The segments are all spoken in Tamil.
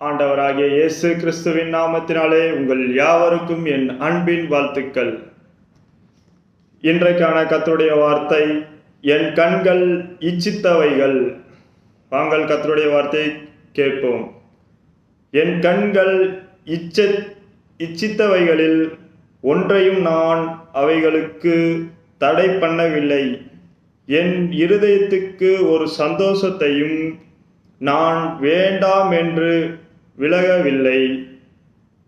ஆண்டவராகிய இயேசு கிறிஸ்துவின் நாமத்தினாலே உங்கள் யாவருக்கும் என் அன்பின் வாழ்த்துக்கள். இன்றைக்கான கர்த்தருடைய வார்த்தை, என் கண்கள் இச்சித்தவைகள். வாங்கள் கர்த்தருடைய வார்த்தையை கேட்போம். என் கண்கள் இச்சித்தவைகளில் ஒன்றையும் நான் அவைகளுக்கு தடை பண்ணவில்லை. என் இருதயத்துக்கு ஒரு சந்தோஷத்தையும் நான் வேண்டாம் என்று விலகவில்லை.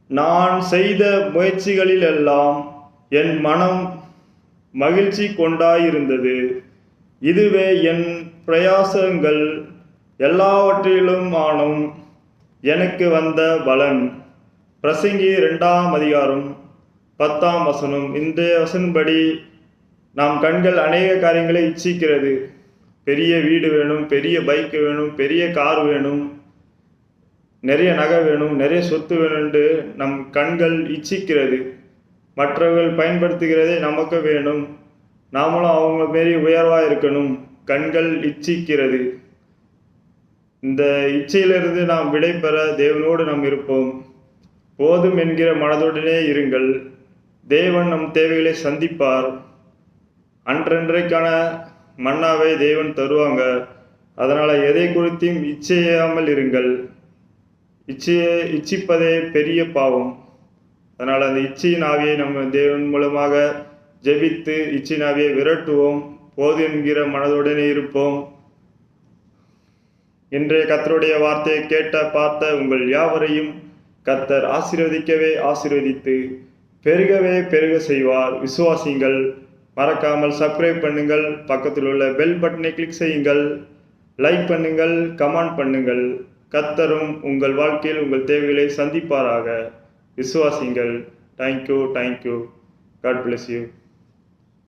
நான் செய்த முயற்சிகளிலெல்லாம் என் மனம் மகிழ்ச்சி கொண்டாயிருந்தது. இதுவே என் பிரயாசங்கள் எல்லாவற்றிலும் ஆனும் எனக்கு வந்த பலன். பிரசங்கி 2ஆம் அதிகாரம் 10ஆம் வசனம். இன்றைய வசனப்படி நாம் கண்கள் அநேக காரியங்களை இச்சிக்கிறது. பெரிய வீடு வேணும், பெரிய பைக் வேணும், பெரிய கார் வேணும், நிறைய நகை வேணும், நிறைய சொத்து வேணும்னு நம் கண்கள் இச்சிக்கிறது. மற்றவர்கள் பயன்படுத்துகிறதே நமக்கு வேணும், நாமளும் அவங்க மாரி உயர்வாக இருக்கணும். கண்கள் இச்சிக்கிறது. இந்த இச்சையிலிருந்து நாம் விடை பெற தேவனோடு நாம் இருப்போம். போதும் என்கிற மனதுடனே இருங்கள். தேவன் நம் தேவைகளை சந்திப்பார். அன்றன்றைக்கான மன்னாவை தேவன் தருவாங்க. அதனால் எதை குறித்தும் இச்சையாமல் இருங்கள். இச்சிப்பதே பெரிய பாவம். அதனால் அந்த இச்சையின் ஆவியை நம்ம தேவன் மூலமாக ஜெபித்து இச்சையின் ஆவியை விரட்டுவோம். போது என்கிற மனதுடனே இருப்போம். இன்றைய கர்த்தருடைய வார்த்தையை பார்த்த உங்கள் யாவரையும் கர்த்தர் ஆசீர்வதிக்கவே ஆசீர்வதித்து பெருகவே பெருக செய்வார். விசுவாசிங்கள். மறக்காமல் சப்ஸ்கிரைப் பண்ணுங்கள். பக்கத்தில் உள்ள பெல் பட்டனை கிளிக் செய்யுங்கள். லைக் பண்ணுங்கள், கமெண்ட் பண்ணுங்கள். கர்த்தரும் உங்கள் வாழ்க்கையில் உங்கள் தேவைகளை சந்திப்பாராக. விசுவாசிங்கள். தேங்க்யூ. God bless you.